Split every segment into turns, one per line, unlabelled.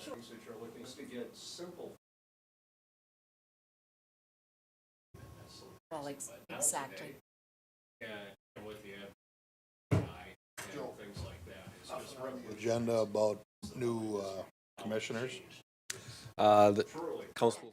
things that you're looking to get simple.
Well, exactly.
And with the and things like that, it's just
Agenda about new commissioners.
The
truly.
council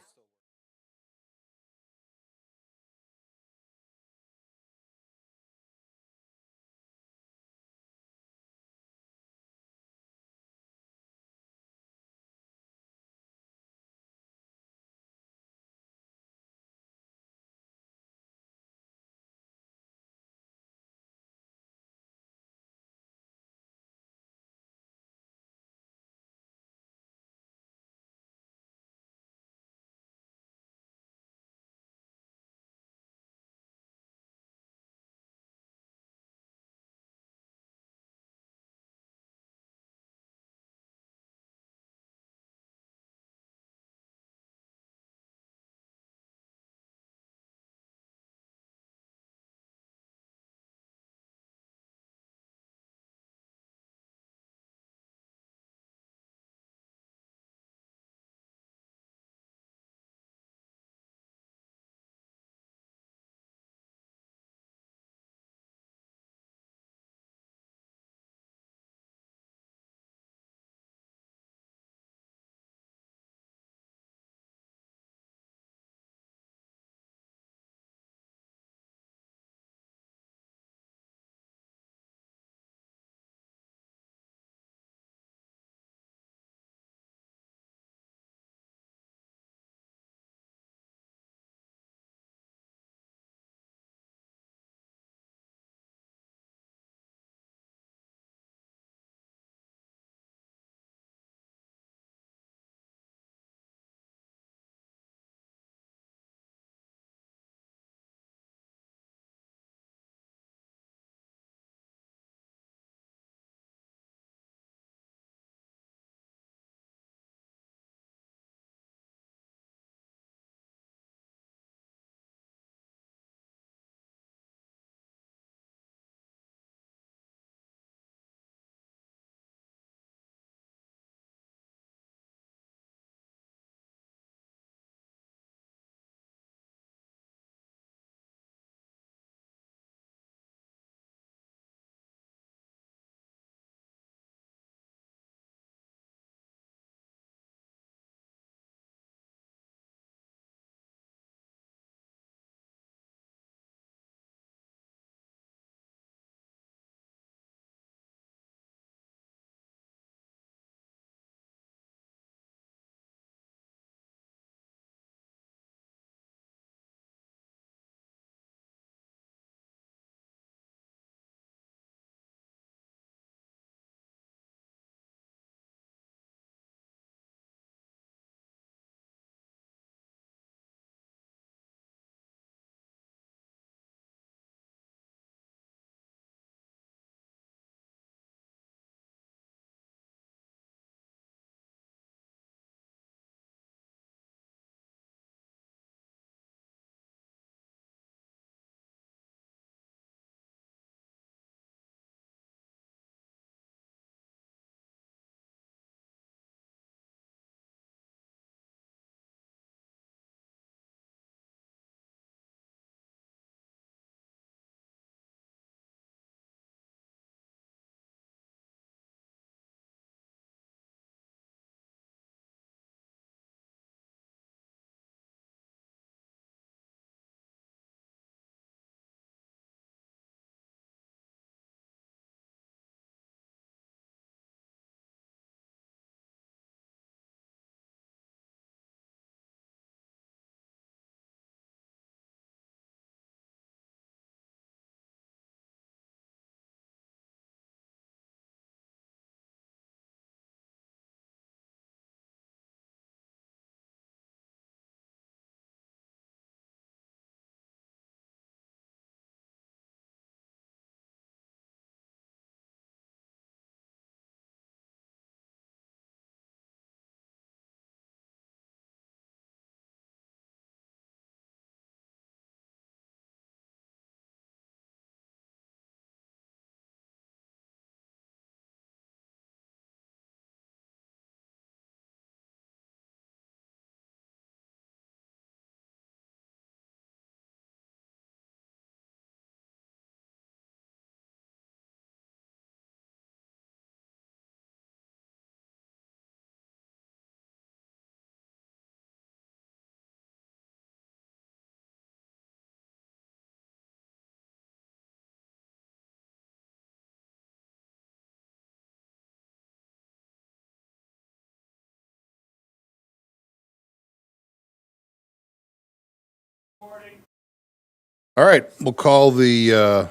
All right, we'll call the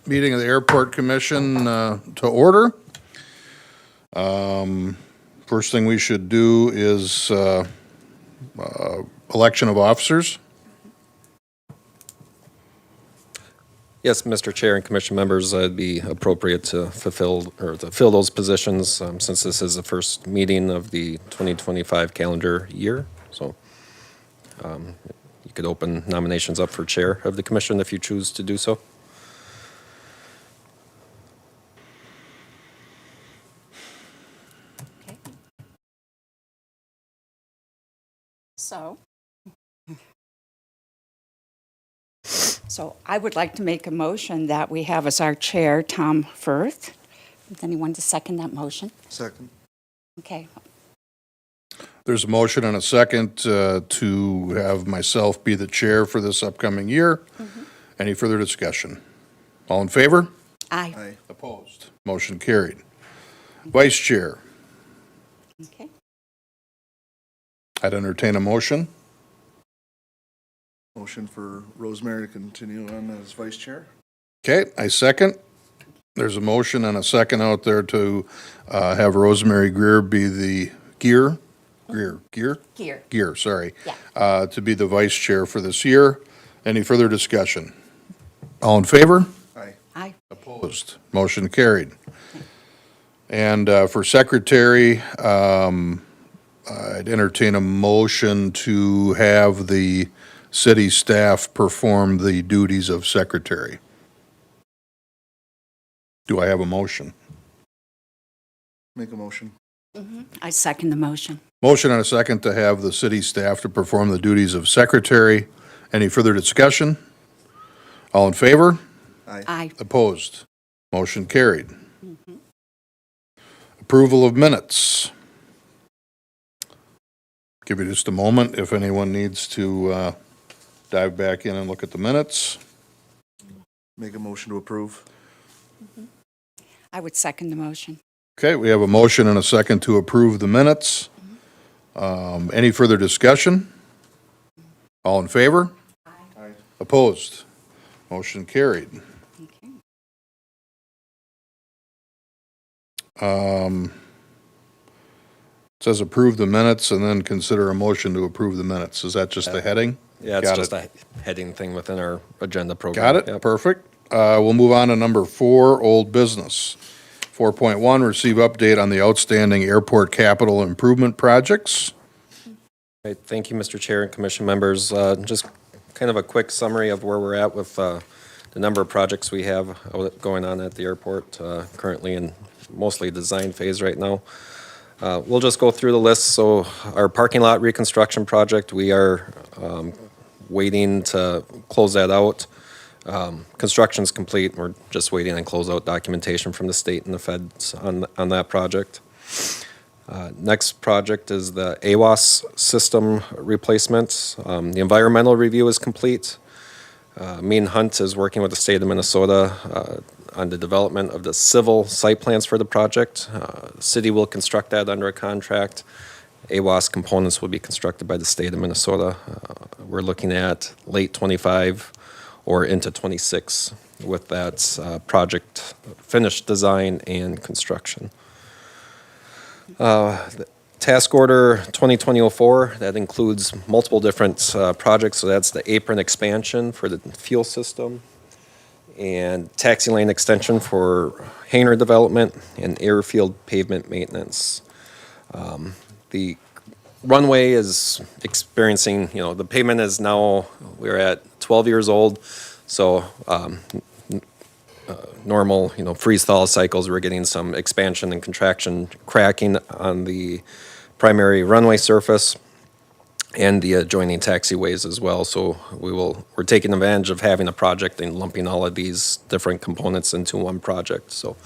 meeting of the Airport Commission to order. First thing we should do is election of officers.
Yes, Mr. Chair and Commission members, it'd be appropriate to fulfill or to fill those positions since this is the first meeting of the 2025 calendar year. So you could open nominations up for Chair of the Commission if you choose to do so.
Okay. So I would like to make a motion that we have as our chair Tom Firth. Does anyone to second that motion?
Second.
Okay.
There's a motion and a second to have myself be the chair for this upcoming year. Any further discussion? All in favor?
Aye.
Aye.
Opposed? Motion carried. Vice Chair,
Okay.
I'd entertain a motion.
Motion for Rosemary to continue on as vice chair.
Okay, I second. There's a motion and a second out there to have Rosemary Greer be the Gear, sorry.
Yeah.
To be the vice chair for this year. Any further discussion? All in favor?
Aye.
Aye.
Opposed? Motion carried. And for secretary, I'd entertain a motion to have the city staff perform the duties of secretary. Do I have a motion?
Make a motion.
I second the motion.
Motion and a second to have the city staff to perform the duties of secretary. Any further discussion? All in favor?
Aye.
Aye.
Opposed? Motion carried. Approval of minutes. Give you just a moment if anyone needs to dive back in and look at the minutes.
Make a motion to approve.
I would second the motion.
Okay, we have a motion and a second to approve the minutes. Any further discussion? All in favor?
Aye.
Opposed? Motion carried.
Okay.
It says approve the minutes and then consider a motion to approve the minutes. Is that just the heading?
Yeah, it's
Got
just
it.
a heading thing within our agenda program.
Got it?
Yep.
Perfect. We'll move on to number 4, old business. 4.1, receive update on the outstanding airport capital improvement projects.
Right, thank you, Mr. Chair and Commission members. Just kind of a quick summary of where we're at with the number of projects we have going on at the airport, currently in mostly design phase right now. We'll just go through the list. So our parking lot reconstruction project, we are waiting to close that out. Construction's complete. We're just waiting on closeout documentation from the state and the feds on that project. Next project is the AWAS system replacement. The environmental review is complete. Mean Hunt is working with the state of Minnesota on the development of the civil site plans for the project. The city will construct that under a contract. AWAS components will be constructed by the state of Minnesota. We're looking at late ‑25 or into '26 with that project finished design and construction. The task order 2020-04, that includes multiple different projects. So that's the apron expansion for the fuel system and taxi lane extension for hangar development and airfield pavement maintenance. The runway is experiencing, the pavement is now, we're at 12 years old. So normal, freeze thaw cycles, we're getting some expansion and contraction cracking on the primary runway surface and the adjoining taxiways as well. So we're taking advantage of having a project and lumping all of these different components into one project. So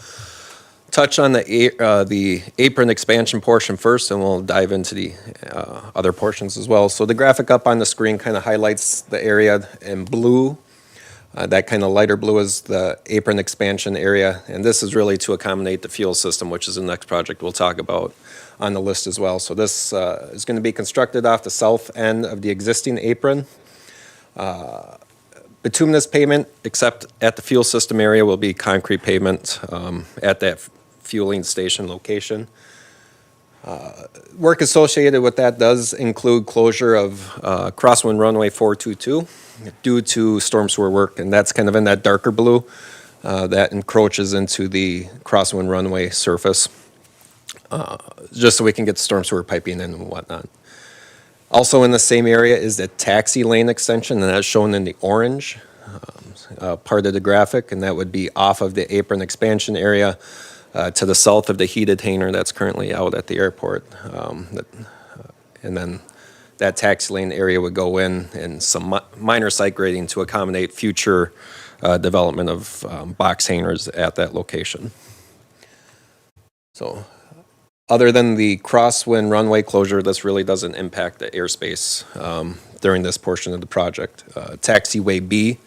touch on the apron expansion portion first, and we'll dive into the other portions as well. So the graphic up on the screen kind of highlights the area in blue. That kind of lighter blue is the apron expansion area, and this is really to accommodate the fuel system, which is the next project we'll talk about on the list as well. So this is going to be constructed off the south end of the existing apron. Bituminous pavement, except at the fuel system area, will be concrete pavement at that fueling station location. Work associated with that does include closure of crosswind runway 422 due to storm sewer work, and that's kind of in that darker blue that encroaches into the crosswind runway surface, just so we can get the storm sewer piping in and whatnot. Also in the same area is the taxi lane extension, and that's shown in the orange part of the graphic, and that would be off of the apron expansion area to the south of the heated hangar that's currently out at the airport. And then that taxi lane area would go in and some minor site grading to accommodate future development of box hangars at that location. So other than the crosswind runway closure, this really doesn't impact the airspace during this portion of the project. Taxiway B,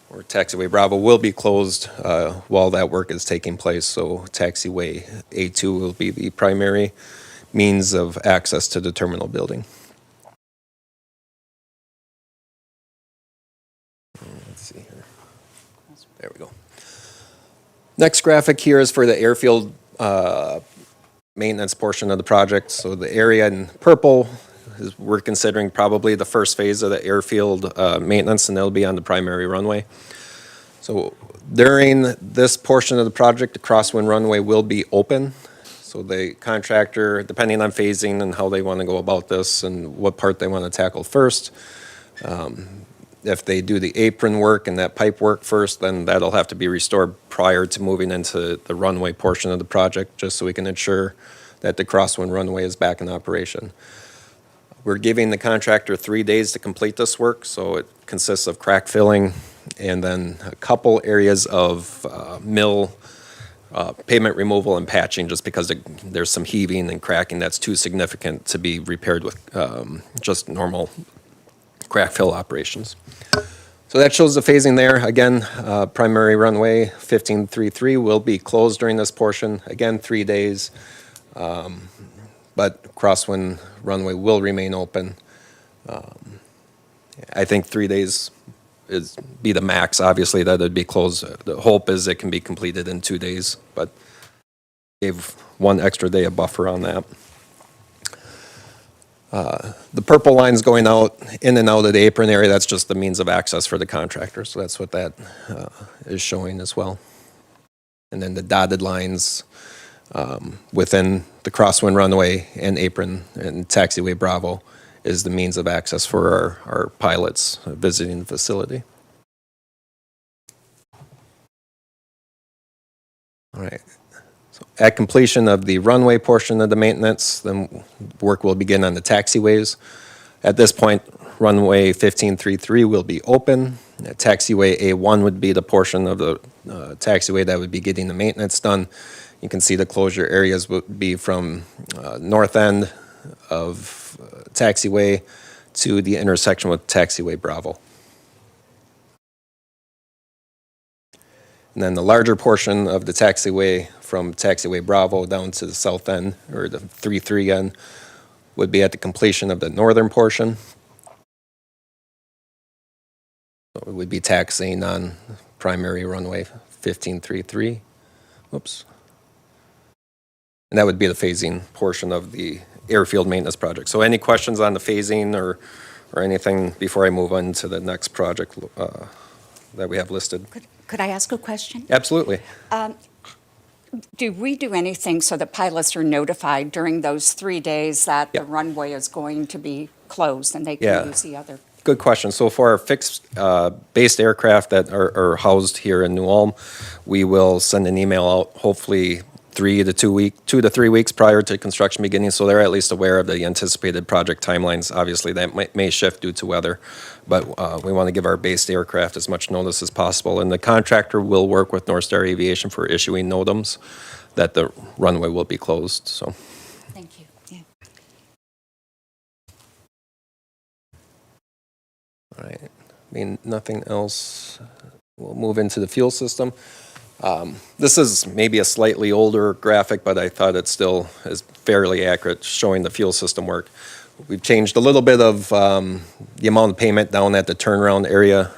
or Taxiway Bravo, will be closed while that work is taking place, so Taxiway A2 will be the primary means of access to the terminal building. Let's see here. There we go. Next graphic here is for the airfield maintenance portion of the project. So the area in purple is, we're considering probably the first phase of the airfield maintenance, and that'll be on the primary runway. So during this portion of the project, the crosswind runway will be open. So the contractor, depending on phasing and how they want to go about this and what part they want to tackle first, if they do the apron work and that pipe work first, then that'll have to be restored prior to moving into the runway portion of the project, just so we can ensure that the crosswind runway is back in operation. We're giving the contractor 3 days to complete this work, so it consists of crack filling and then a couple areas of mill pavement removal and patching, just because there's some heaving and cracking that's too significant to be repaired with just normal crack fill operations. So that shows the phasing there. Again, primary runway 1533 will be closed during this portion. Again, 3 days, but crosswind runway will remain open. I think 3 days is be the max. Obviously, that would be closed. The hope is it can be completed in 2 days, but gave 1 extra day of buffer on that. The purple lines going out, in and out of the apron area, that's just the means of access for the contractor. So that's what that is showing as well. And then the dotted lines within the crosswind runway and apron and taxiway Bravo is the means of access for our pilots visiting the facility. All right. So at completion of the runway portion of the maintenance, then work will begin on the taxiways. At this point, runway 1533 will be open. Taxiway A1 would be the portion of the taxiway that would be getting the maintenance done. You can see the closure areas would be from north end of taxiway to the intersection with taxiway Bravo. And then the larger portion of the taxiway from taxiway Bravo down to the south end, or the 3-3 end, would be at the completion of the northern portion. So it would be taxiing on primary runway 1533. Whoops. And that would be the phasing portion of the airfield maintenance project. So any questions on the phasing or anything before I move on to the next project that we have listed?
Could I ask a question?
Absolutely.
Do we do anything so that pilots are notified during those 3 days that
Yeah.
the runway is going to be closed and they can
Yeah.
use the other?
Good question. So for our fixed based aircraft that are housed here in New Ulm, we will send an email out hopefully 2 to 3 weeks prior to construction beginning, so they're at least aware of the anticipated project timelines. Obviously, that may shift due to weather, but we want to give our based aircraft as much notice as possible. And the contractor will work with North Star Aviation for issuing NOTAMs that the runway will be closed. So.
Thank you. Yeah.
All right. I mean, nothing else. We'll move into the fuel system. This is maybe a slightly older graphic, but I thought it still is fairly accurate, showing the fuel system work. We've changed a little bit of the amount of payment down at the turnaround area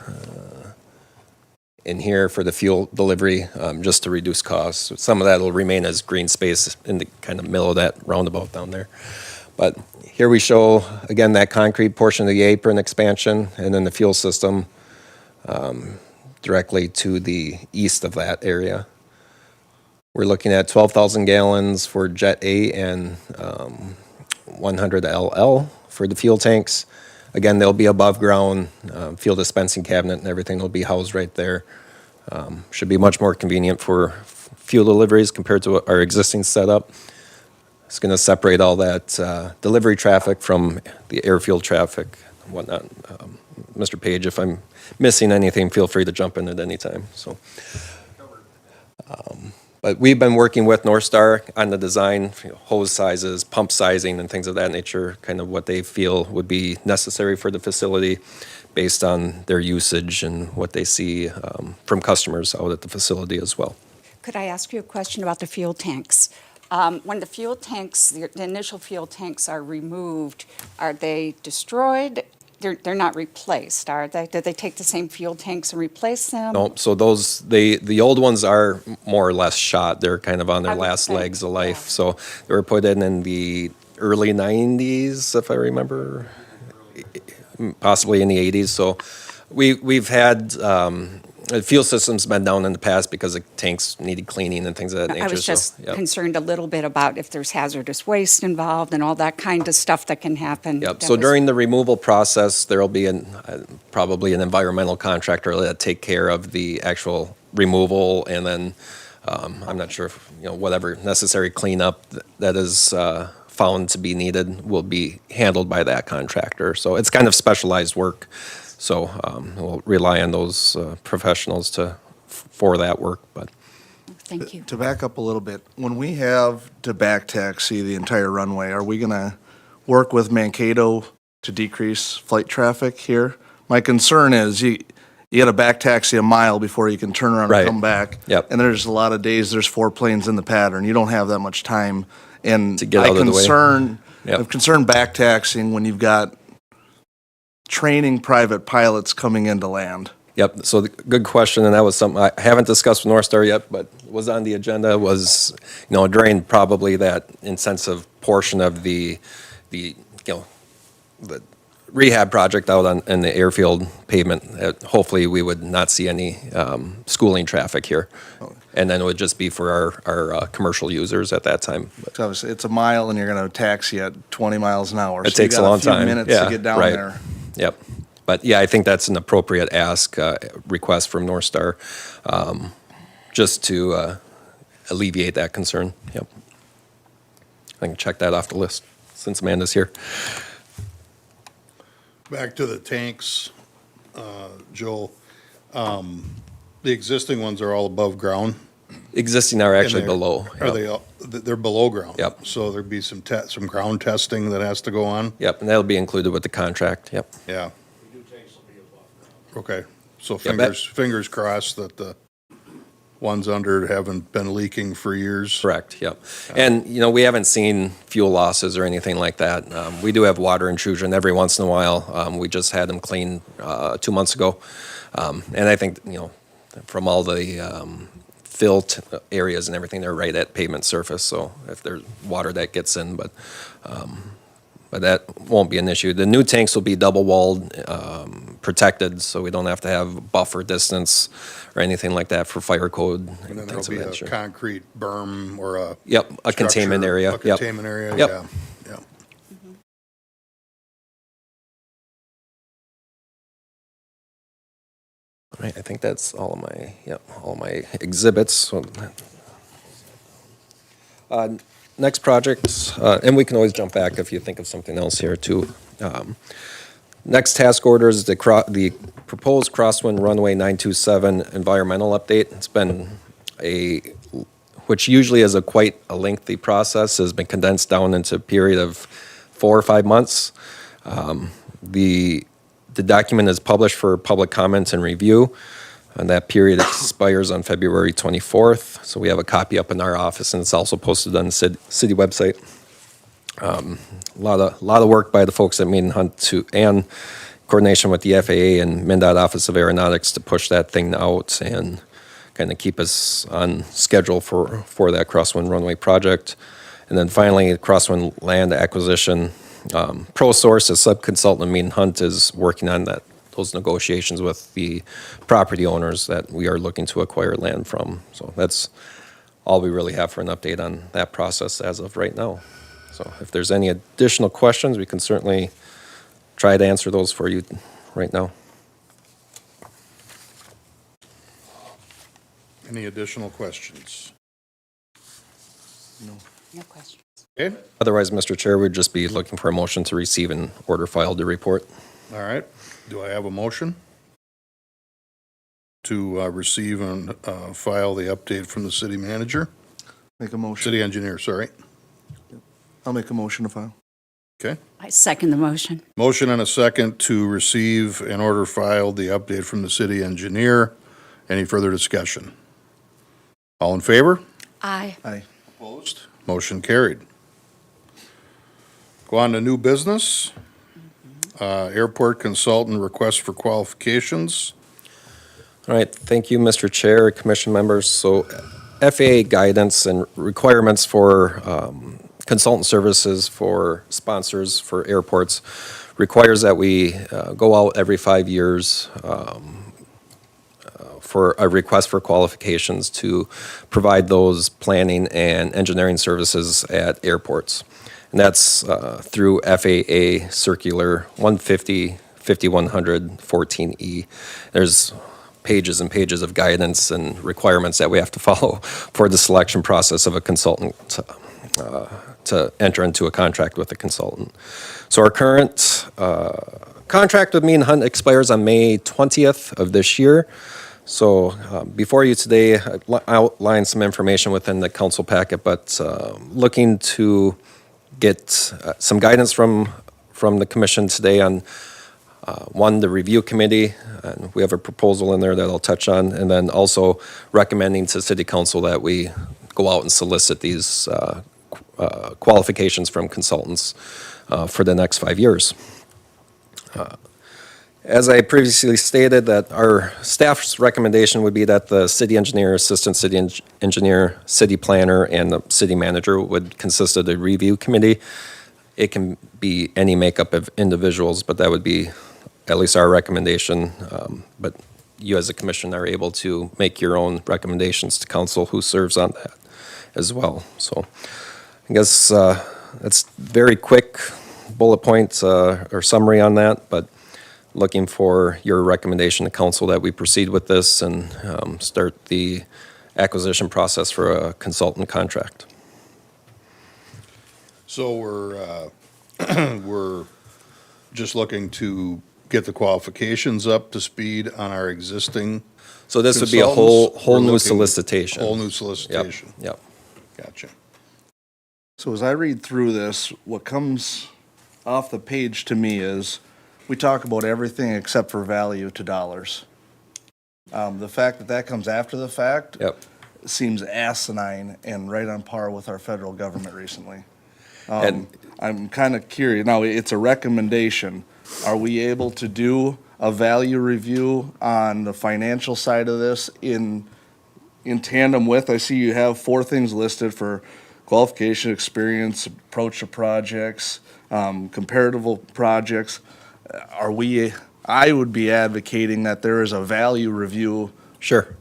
in here for the fuel delivery, just to reduce costs. Some of that will remain as green space in the kind of middle of that roundabout down there. But here we show, again, that concrete portion of the apron expansion, and then the fuel system directly to the east of that area. We're looking at 12,000 gallons for Jet A and 100 LL for the fuel tanks. Again, they'll be above ground, fuel dispensing cabinet and everything will be housed right there. Should be much more convenient for fuel deliveries compared to our existing setup. It's going to separate all that delivery traffic from the airfield traffic and whatnot. Mr. Page, if I'm missing anything, feel free to jump in at any time. So, but we've been working with North Star on the design, hose sizes, pump sizing, and things of that nature, kind of what they feel would be necessary for the facility based on their usage and what they see from customers out at the facility as well.
Could I ask you a question about the fuel tanks? When the fuel tanks, the initial fuel tanks are removed, are they destroyed? They're not replaced, are they? Did they take the same fuel tanks and replace them?
Nope, so those, the old ones are more or less shot. They're kind of on their
I would
last
think,
legs of life.
yeah.
So they were put in the early 90s, if I remember, possibly in the 80s. So we've had, the fuel system's been down in the past because the tanks needed cleaning and things of that nature.
I was
so,
just
yep.
concerned a little bit about if there's hazardous waste involved and all that kind of stuff that can happen.
Yep,
That
so
was-
during the removal process, there'll be probably an environmental contractor that'll take care of the actual removal, and then, I'm not sure if, whatever necessary cleanup that is found to be needed will be handled by that contractor. So it's kind of specialized work, so we'll rely on those professionals for that work, but.
Thank you.
To back up a little bit, when we have to back taxi the entire runway, are we gonna work with Mankato to decrease flight traffic here? My concern is you gotta back taxi a mile before you can turn around
Right.
and come back.
Yep.
And there's a lot of days, there's 4 planes in the pattern. You don't have that much time. And
To get out of the way. Yep.
I'm concerned back taxiing when you've got training private pilots coming into land.
Yep, so good question, and that was something I haven't discussed with North Star yet, but was on the agenda, was, during probably that intensive portion of the rehab project out in the airfield pavement. Hopefully, we would not see any schooling traffic here. And then it would just be for our commercial users at that time. But
So obviously, it's a mile and you're gonna taxi at 20 miles an hour.
It
So you
takes a
got
long
few
time.
minutes
Yeah,
to get down
right.
there.
Yep. But yeah, I think that's an appropriate request from North Star, just to alleviate that concern. Yep. I can check that off the list since Amanda's here.
Back to the tanks, Joel. The existing ones are all above ground.
Existing are actually
And they're-
below.
Are
Yep.
they, they're below ground?
Yep.
So there'd be some ground testing that has to go on?
Yep, and that'll be included with the contract. Yep.
Yeah,
The new tanks will be above ground.
okay. So
Yeah, that-
fingers crossed that the ones under haven't been leaking for years.
Correct, yep. And, we haven't seen fuel losses or anything like that. We do have water intrusion every once in a while. We just had them cleaned 2 months ago. And I think, from all the fill areas and everything, they're right at pavement surface, so if there's water that gets in, but that won't be an issue. The new tanks will be double-walled, protected, so we don't have to have buffer distance or anything like that for fire code
And then
and
there'll
things of
be
that
a
nature.
concrete berm or a.
Yep, a containment
structure,
area.
A
Yep.
containment area,
Yep.
yeah, yeah.
All right, I think that's all of my exhibits. So, next project, and we can always jump back if you think of something else here too. Next task order is the proposed Crosswind Runway 927 environmental update. It's been which usually is quite a lengthy process, has been condensed down into a period of 4 or 5 months. The document is published for public comments and review, and that period expires on February 24th. So we have a copy up in our office, and it's also posted on the city website. A lot of work by the folks at Mead and Hunt and coordination with the FAA and MnDOT Office of Aeronautics to push that thing out and kind of keep us on schedule for that Crosswind Runway project. And then finally, Crosswind land acquisition. ProSource, as sub-consultant, Mead and Hunt is working on those negotiations with the property owners that we are looking to acquire land from. So that's all we really have for an update on that process as of right now. So if there's any additional questions, we can certainly try to answer those for you right now.
Any additional questions?
No questions.
Okay,
Otherwise, Mr. Chair, we'd just be looking for a motion to receive and order filed the report.
all right. Do I have a motion to receive and file the update from the city manager?
Make a motion.
City engineer, sorry.
I'll make a motion to file.
Okay.
I second the motion.
Motion and a second to receive and order filed the update from the city engineer. Any further discussion? All in favor?
Aye.
Aye.
Opposed? Motion carried. Go on to new business. Airport consultant request for qualifications.
All right, thank you, Mr. Chair, commission members. So FAA guidance and requirements for consultant services for sponsors for airports requires that we go out every 5 years for a request for qualifications to provide those planning and engineering services at airports. And that's through FAA Circular 150, 5100, 14E. There's pages and pages of guidance and requirements that we have to follow for the selection process of a consultant to enter into a contract with a consultant. So our current contract with Mead and Hunt expires on May 20th of this year. So before you today, I outlined some information within the council packet, but looking to get some guidance from the commission today on one, the review committee, and we have a proposal in there that I'll touch on, and then also recommending to city council that we go out and solicit these qualifications from consultants for the next 5 years. As I previously stated, that our staff's recommendation would be that the city engineer, assistant city engineer, city planner, and the city manager would consist of the review committee. It can be any makeup of individuals, but that would be at least our recommendation. But you as a commission are able to make your own recommendations to council who serves on that as well. So I guess that's very quick bullet points or summary on that, but looking for your recommendation to council that we proceed with this and start the acquisition process for a consultant contract.
So we're just looking to get the qualifications up to speed on our existing
So this would be a whole
consultants. We're
new
looking-
solicitation.
Whole new
Yep,
solicitation.
yep.
Gotcha.
So as I read through this, what comes off the page to me is, we talk about everything except for value to dollars. The fact that that comes after the fact
Yep.
seems asinine and right on par with our federal government recently.
And-
I'm kind of curious, now, it's a recommendation. Are we able to do a value review on the financial side of this in tandem with, I see you have 4 things listed for qualification, experience, approach to projects, comparable projects. I would be advocating that there is a value review
Sure.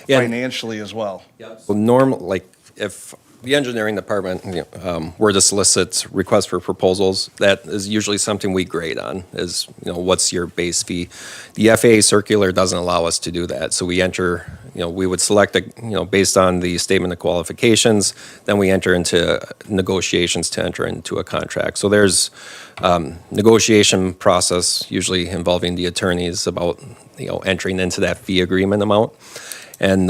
Yeah.
financially as well.
Well, like, if the engineering department, were to solicit requests for proposals, that is usually something we grade on, is, what's your base fee? The FAA circular doesn't allow us to do that, so we enter, we would select, based on the statement of qualifications, then we enter into negotiations to enter into a contract. So there's negotiation process, usually involving the attorneys about, entering into that fee agreement amount. And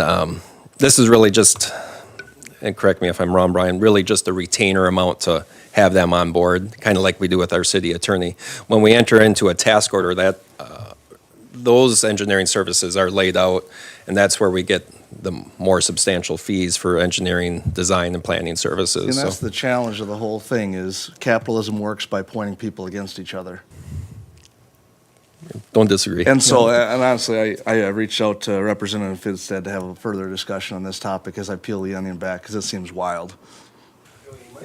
this is really just, and correct me if I'm wrong, Brian, really just a retainer amount to have them on board, kind of like we do with our city attorney. When we enter into a task order, those engineering services are laid out, and that's where we get the more substantial fees for engineering, design, and planning
And
services.
that's
So,
the challenge of the whole thing is capitalism works by pointing people against each other.
don't disagree.
And so, and honestly, I reached out to Representative Fidstead to have a further discussion on this topic as I peel the onion back, because it seems wild.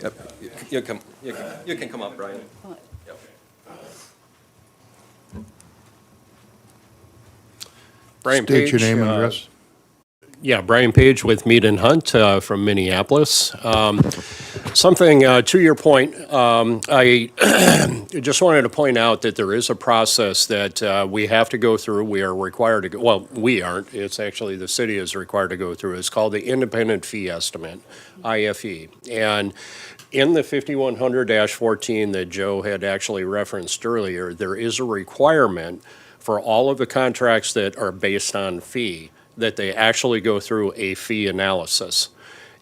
Yep. You can come up, Brian.
Brian
State your
Page,
name and address.
Yeah, Brian Page with Mead and Hunt from Minneapolis. Something to your point, I just wanted to point out that there is a process that we have to go through. We are required to go, well, we aren't. It's actually the city is required to go through. It's called the Independent Fee Estimate, IFE. And in the 5100-14 that Joe had actually referenced earlier, there is a requirement for all of the contracts that are based on fee that they actually go through a fee analysis.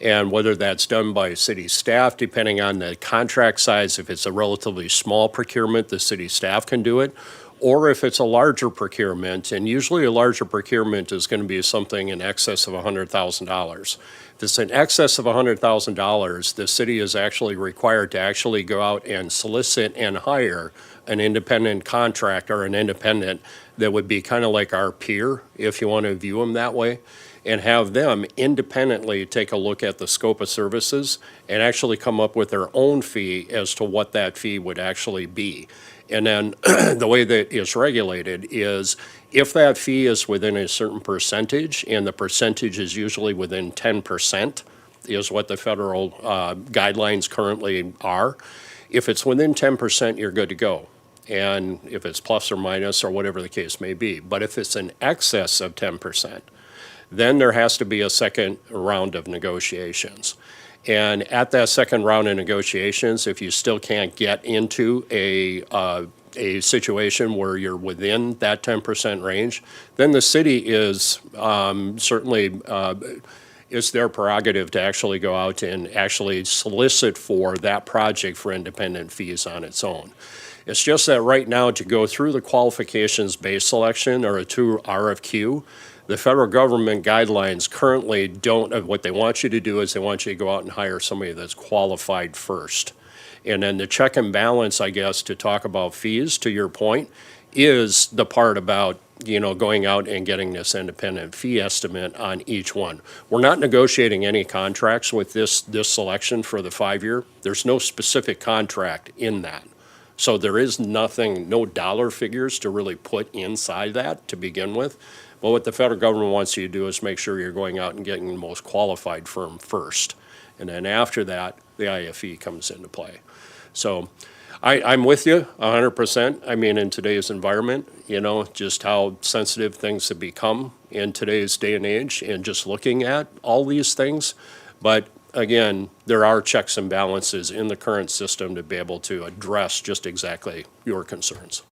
And whether that's done by city staff, depending on the contract size, if it's a relatively small procurement, the city staff can do it. Or if it's a larger procurement, and usually a larger procurement is going to be something in excess of $100,000. If it's in excess of $100,000, the city is actually required to actually go out and solicit and hire an independent contractor, an independent that would be kind of like our peer, if you want to view them that way, and have them independently take a look at the scope of services and actually come up with their own fee as to what that fee would actually be. And then the way that it's regulated is if that fee is within a certain percentage, and the percentage is usually within 10%, is what the federal guidelines currently are. If it's within 10%, you're good to go. And if it's plus or minus or whatever the case may be. But if it's in excess of 10%, then there has to be a second round of negotiations. And at that second round of negotiations, if you still can't get into a situation where you're within that 10% range, then the city is certainly it's their prerogative to actually go out and actually solicit for that project for independent fees on its own. It's just that right now, to go through the qualifications-based selection or a true RFQ, the federal government guidelines currently don't, what they want you to do is they want you to go out and hire somebody that's qualified first. And then the check and balance, I guess, to talk about fees, to your point, is the part about, going out and getting this independent fee estimate on each one. We're not negotiating any contracts with this selection for the 5-year. There's no specific contract in that. So there is nothing, no dollar figures to really put inside that to begin with. But what the federal government wants you to do is make sure you're going out and getting the most qualified firm first. And then after that, the IFE comes into play. So I'm with you 100%. I mean, in today's environment, just how sensitive things have become in today's day and age, and just looking at all these things. But again, there are checks and balances in the current system to be able to address just exactly your concerns.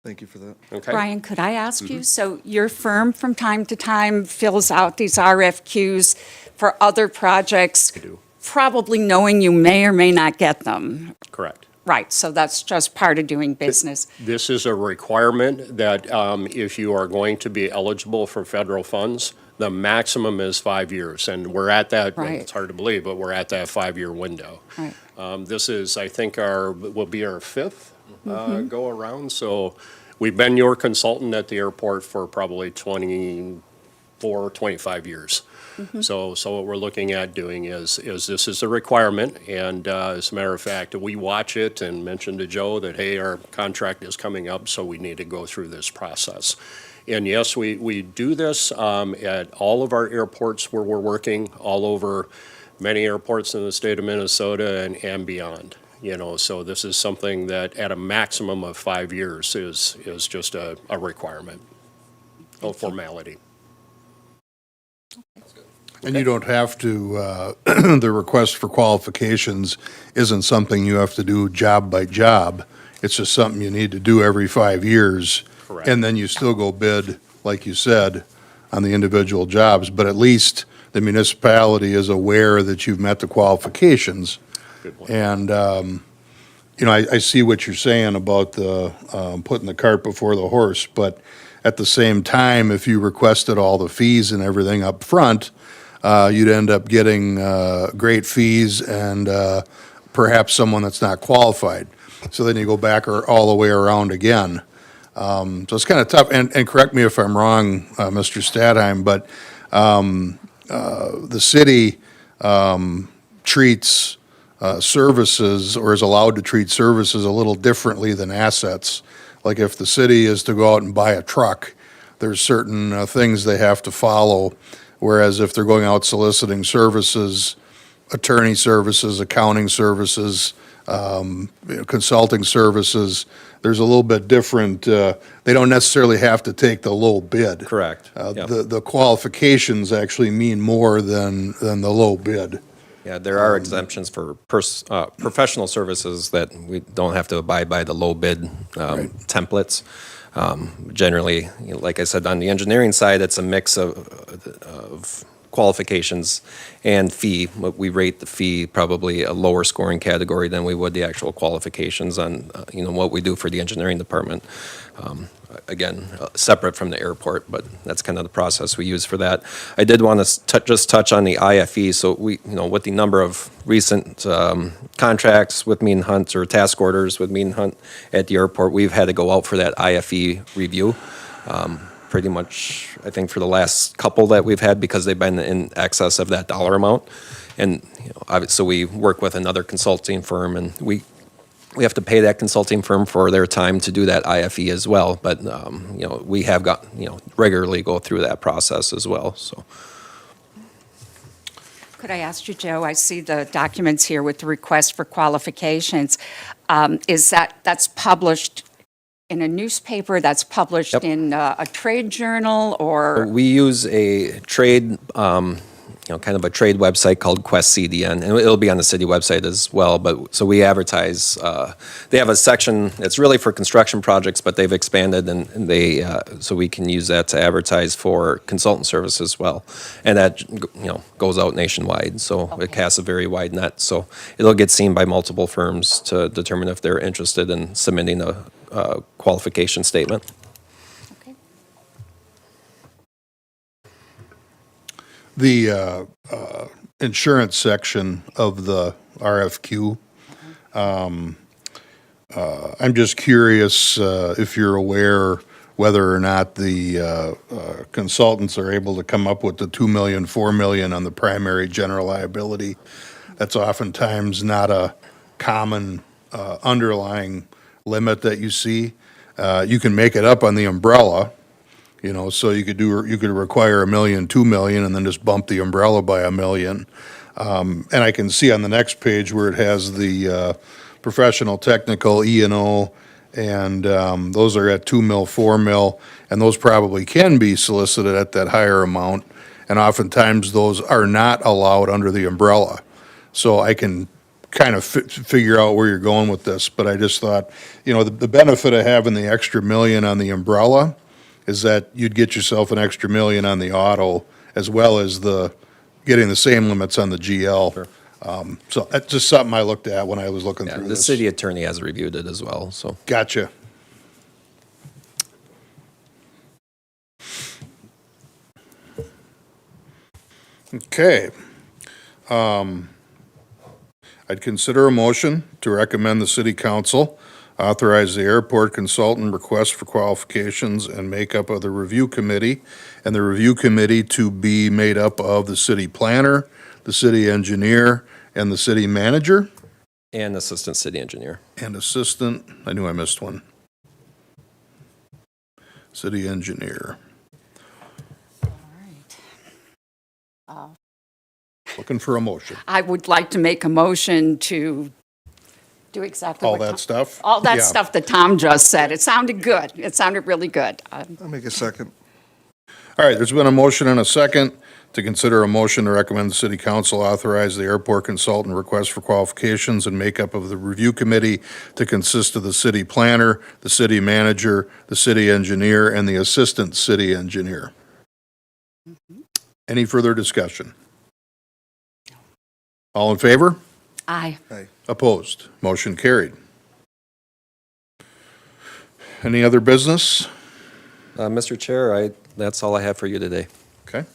Thank you for that.
Okay?
Brian, could I ask you, so your firm from time to time fills out these RFQs for other projects,
I do.
probably knowing you may or may not get them?
Correct.
Right, so that's just part of doing business.
This is a requirement that if you are going to be eligible for federal funds, the maximum is 5 years. And we're at that,
Right.
it's hard to believe, but we're at that 5-year window.
Right.
This is, I think, will be our 5th go around. So we've been your consultant at the airport for probably 24, 25 years. So what we're looking at doing is this is a requirement, and as a matter of fact, we watch it and mention to Joe that, hey, our contract is coming up, so we need to go through this process. And yes, we do this at all of our airports where we're working, all over many airports in the state of Minnesota and beyond. So this is something that at a maximum of 5 years is just a requirement, a formality.
And you don't have to, the request for qualifications isn't something you have to do job by job. It's just something you need to do every 5 years.
Correct.
And then you still go bid, like you said, on the individual jobs. But at least the municipality is aware that you've met the qualifications.
Good point.
And, I see what you're saying about the, putting the cart before the horse, but At the same time, if you requested all the fees and everything up front, you'd end up getting great fees and perhaps someone that's not qualified. So then you go back all the way around again. So it's kind of tough, and correct me if I'm wrong, Mr. Stadheim, but the city treats services, or is allowed to treat services a little differently than assets. Like if the city is to go out and buy a truck, there's certain things they have to follow, whereas if they're going out soliciting services, attorney services, accounting services, consulting services, there's a little bit different, they don't necessarily have to take the low bid.
Correct. Yep.
The qualifications actually mean more than the low bid.
Yeah, there are exemptions for professional services that we don't have to abide by the low bid templates. Generally, like I said, on the engineering side, it's a mix of qualifications and fee. But we rate the fee probably a lower scoring category than we would the actual qualifications on, what we do for the engineering department. Again, separate from the airport, but that's kind of the process we use for that. I did want to just touch on the IFE. So we, with the number of recent contracts with Mead and Hunt or task orders with Mead and Hunt at the airport, we've had to go out for that IFE review. Pretty much, I think, for the last couple that we've had, because they've been in excess of that dollar amount. And, so we work with another consulting firm, and we have to pay that consulting firm for their time to do that IFE as well. But, we have got, regularly go through that process as well, so.
Could I ask you, Joe, I see the documents here with the request for qualifications. Is that's published in a newspaper, that's published
Yep.
in a trade journal, or?
We use a trade, kind of a trade website called Quest CDN, and it'll be on the city website as well. But so we advertise. They have a section that's really for construction projects, but they've expanded, and they so we can use that to advertise for consultant services as well, and that goes out nationwide. So
Okay.
it casts a very wide net. So it'll get seen by multiple firms to determine if they're interested in submitting a qualification statement.
Okay.
The insurance section of the RFQ, I'm just curious if you're aware whether or not the consultants are able to come up with the 2 million, 4 million on the primary general liability. That's oftentimes not a common underlying limit that you see. You can make it up on the umbrella, so you could require 1 million, 2 million, and then just bump the umbrella by 1 million. And I can see on the next page where it has the professional, technical, E&O, and those are at 2 mil, 4 mil, and those probably can be solicited at that higher amount. And oftentimes those are not allowed under the umbrella. So I can kind of figure out where you're going with this, but I just thought, the benefit of having the extra million on the umbrella is that you'd get yourself an extra million on the auto, as well as getting the same limits on the GL.
Sure.
So that's just something I looked at when I was looking
Yeah,
through
the
this.
city attorney has reviewed it as well, so.
Gotcha. Okay. I'd consider a motion to recommend the city council authorize the airport consultant request for qualifications and makeup of the review committee, and the review committee to be made up of the city planner, the city engineer, and the city manager,
And assistant city engineer.
and assistant, I knew I missed one. City engineer.
All right.
Looking for a motion.
I would like to make a motion to do exactly
All
what
that
Tom-
stuff?
All that
Yeah.
stuff that Tom just said. It sounded good. It sounded really good.
I'll make a second.
All right, there's been a motion and a second to consider a motion to recommend the city council authorize the airport consultant request for qualifications and makeup of the review committee to consist of the city planner, the city manager, the city engineer, and the assistant city engineer. Any further discussion? All in favor?
Aye.
Opposed? Motion carried. Any other business?
Mr. Chair, that's all I have for you today.
Okay.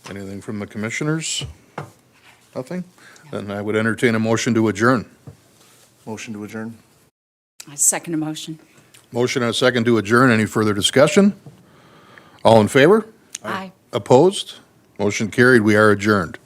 Anything from the commissioners? Nothing? Then I would entertain a motion to adjourn.
Motion to adjourn?
I second a motion.
Motion and a second to adjourn. Any further discussion? All in favor?
Aye.
Opposed? Motion carried. We are adjourned.